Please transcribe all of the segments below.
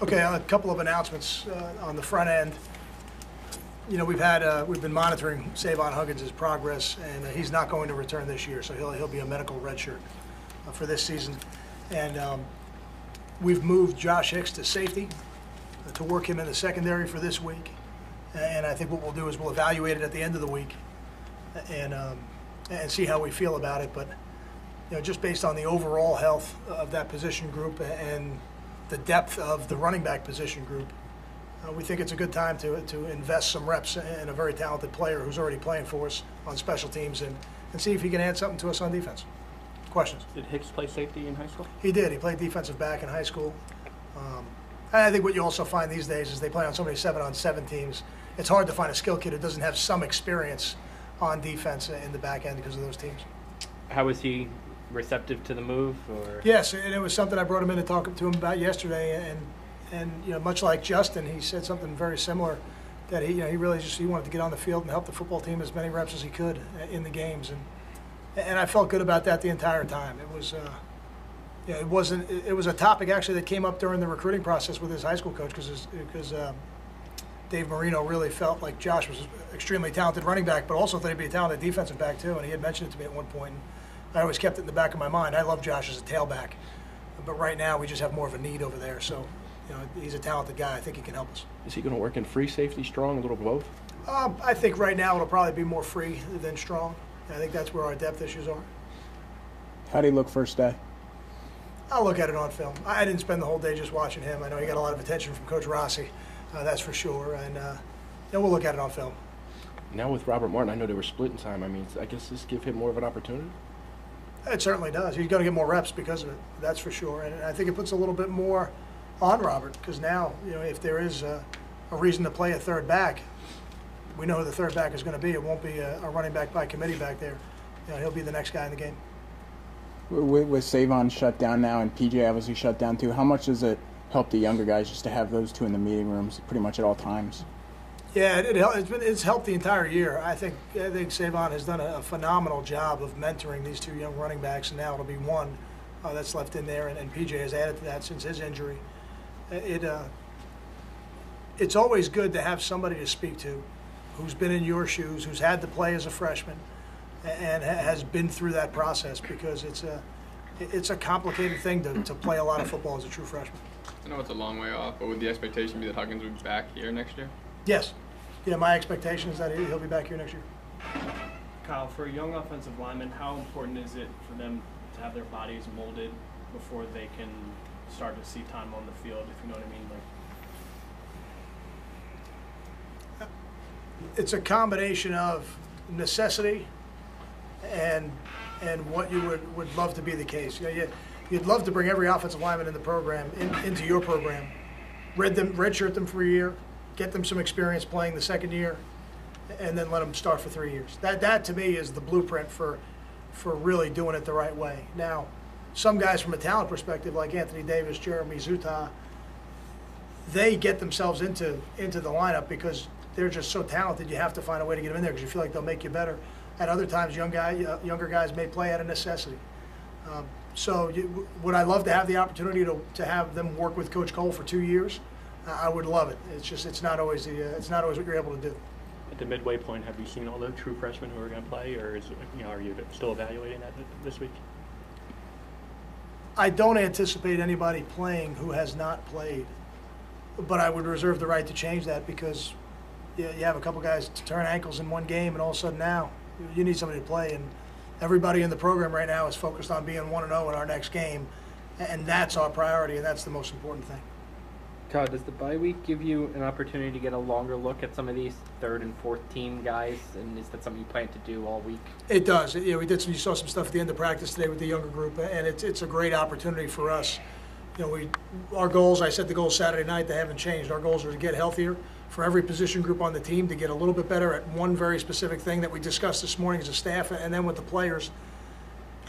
Okay, a couple of announcements on the front end. You know, we've been monitoring Savon Huggins' progress, and he's not going to return this year, so he'll be a medical redshirt for this season. And we've moved Josh Hicks to safety to work him in the secondary for this week. And I think what we'll do is we'll evaluate it at the end of the week and see how we feel about it. But you know, just based on the overall health of that position group and the depth of the running back position group, we think it's a good time to invest some reps in a very talented player who's already playing for us on special teams and see if he can add something to us on defense. Questions? Did Hicks play safety in high school? He did. He played defensive back in high school. I think what you also find these days is they play on so many 7-on-7 teams. It's hard to find a skill kid who doesn't have some experience on defense in the back end because of those teams. How was he receptive to the move? Or? Yes, and it was something I brought him in to talk to him about yesterday. And you know, much like Justin, he said something very similar, that he really just wanted to get on the field and help the football team as many reps as he could in the games. And I felt good about that the entire time. It was. It was a topic actually that came up during the recruiting process with his high school coach because Dave Marino really felt like Josh was an extremely talented running back, but also thought he'd be a talented defensive back too. And he had mentioned it to me at one point. And I always kept it in the back of my mind. I love Josh as a tailback, but right now we just have more of a need over there. So, you know, he's a talented guy. I think he can help us. Is he going to work in free safety, strong, a little both? I think right now it'll probably be more free than strong. I think that's where our depth issues are. How do you look first day? I'll look at it on film. I didn't spend the whole day just watching him. I know he got a lot of attention from Coach Rossi, that's for sure. And we'll look at it on film. Now with Robert Martin, I know they were split in time. I mean, I guess this give him more of an opportunity? It certainly does. He's going to get more reps because of it, that's for sure. And I think it puts a little bit more on Robert because now, you know, if there is a reason to play a third back, we know who the third back is going to be. It won't be a running back by committee back there. You know, he'll be the next guy in the game. With Savon shut down now and PJ obviously shut down too, how much does it help the younger guys just to have those two in the meeting rooms pretty much at all times? Yeah, it's helped the entire year. I think Savon has done a phenomenal job of mentoring these two young running backs, and now it'll be one that's left in there, and PJ has added to that since his injury. It's always good to have somebody to speak to who's been in your shoes, who's had to play as a freshman, and has been through that process because it's a complicated thing to play a lot of football as a true freshman. I know it's a long way off, but would the expectation be that Huggins would be back here next year? Yes. Yeah, my expectation is that he'll be back here next year. Kyle, for a young offensive lineman, how important is it for them to have their bodies molded before they can start to see time on the field, if you know what I mean? Like, it's a combination of necessity and what you would love to be the case. You know, you'd love to bring every offensive lineman in the program into your program, redshirt them for a year, get them some experience playing the second year, and then let them start for 3 years. That to me is the blueprint for really doing it the right way. Now, some guys from a talent perspective, like Anthony Davis, Jeremy Zuta, they get themselves into the lineup because they're just so talented. You have to find a way to get them in there because you feel like they'll make you better. At other times, younger guys may play out of necessity. Would I love to have the opportunity to have them work with Coach Cole for 2 years? I would love it. It's not always what you're able to do. At the midway point, have you seen all the true freshmen who are going to play, or are you still evaluating that this week? I don't anticipate anybody playing who has not played, but I would reserve the right to change that because you have a couple guys to turn ankles in one game, and all of a sudden now you need somebody to play. And everybody in the program right now is focused on being 1-0 in our next game, and that's our priority, and that's the most important thing. Todd, does the bye week give you an opportunity to get a longer look at some of these third and fourth team guys, and is that something you plan to do all week? It does. You saw some stuff at the end of practice today with the younger group, and it's a great opportunity for us. You know, our goals, I set the goals Saturday night, they haven't changed. Our goals are to get healthier for every position group on the team, to get a little bit better at one very specific thing that we discussed this morning as a staff, and then with the players,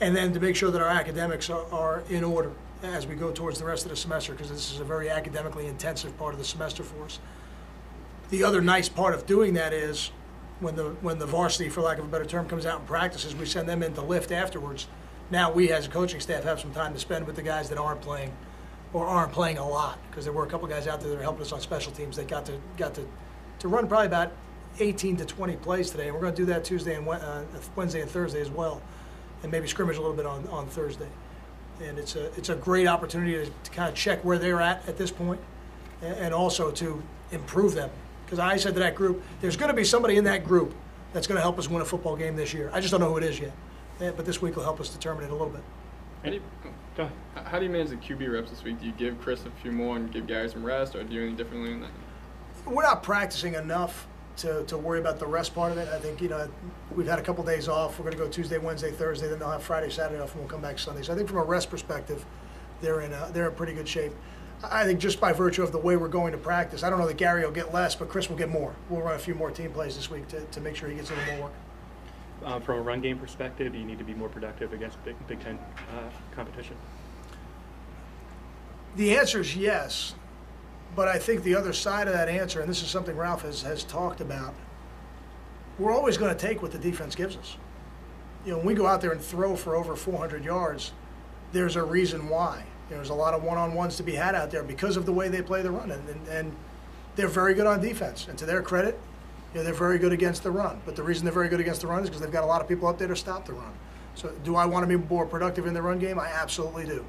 and then to make sure that our academics are in order as we go towards the rest of the semester, because this is a very academically intensive part of the semester for us. The other nice part of doing that is when the varsity, for lack of a better term, comes out and practices, we send them in to lift afterwards. Now we as a coaching staff have some time to spend with the guys that aren't playing or aren't playing a lot, because there were a couple guys out there that are helping us on special teams that got to run probably about 18 to 20 plays today, and we're going to do that Tuesday and Wednesday and Thursday as well, and maybe scrimmage a little bit on Thursday. And it's a great opportunity to kind of check where they're at this point, and also to improve them. Because I said to that group, there's going to be somebody in that group that's going to help us win a football game this year. I just don't know who it is yet, but this week will help us determine it a little bit. Go ahead. How do you manage the QB reps this week? Do you give Chris a few more and give Gary some rest, or do you do anything differently in that? We're not practicing enough to worry about the rest part of it. I think, we've had a couple days off. We're going to go Tuesday, Wednesday, Thursday. Then they'll have Friday, Saturday off, and we'll come back Sunday. So I think from a rest perspective, they're in pretty good shape. I think just by virtue of the way we're going to practice, I don't know that Gary will get less, but Chris will get more. We'll run a few more team plays this week to make sure he gets a little more work. From a run game perspective, do you need to be more productive against Big Ten competition? The answer is yes, but I think the other side of that answer, and this is something Ralph has talked about, we're always going to take what the defense gives us. When we go out there and throw for over 400 yards, there's a reason why. There's a lot of one-on-ones to be had out there because of the way they play the run, and they're very good on defense. And to their credit, they're very good against the run. But the reason they're very good against the run is because they've got a lot of people up there to stop the run. So do I want to be more productive in the run game? I absolutely do.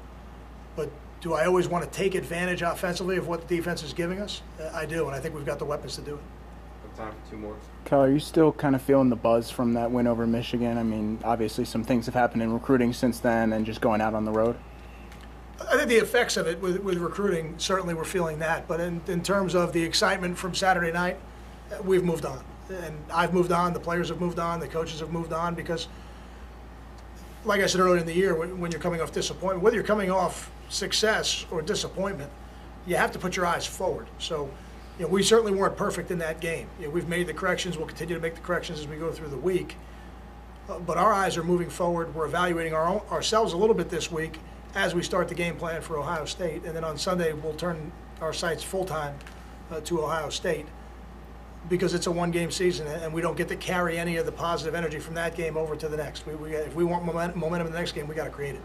But do I always want to take advantage offensively of what the defense is giving us? I do, and I think we've got the weapons to do it. Time for two more. Kel, are you still kind of feeling the buzz from that win over Michigan? I mean, obviously some things have happened in recruiting since then and just going out on the road. I think the effects of it with recruiting, certainly we're feeling that. But in terms of the excitement from Saturday night, we've moved on. And I've moved on, the players have moved on, the coaches have moved on, because, like I said earlier in the year, when you're coming off disappointment, whether you're coming off success or disappointment, you have to put your eyes forward. So, we certainly weren't perfect in that game. We've made the corrections. We'll continue to make the corrections as we go through the week. But our eyes are moving forward. We're evaluating ourselves a little bit this week as we start the game plan for Ohio State. And then on Sunday, we'll turn our sights full-time to Ohio State, because it's a one-game season, and we don't get to carry any of the positive energy from that game over to the next. If we want momentum in the next game, we got to create it.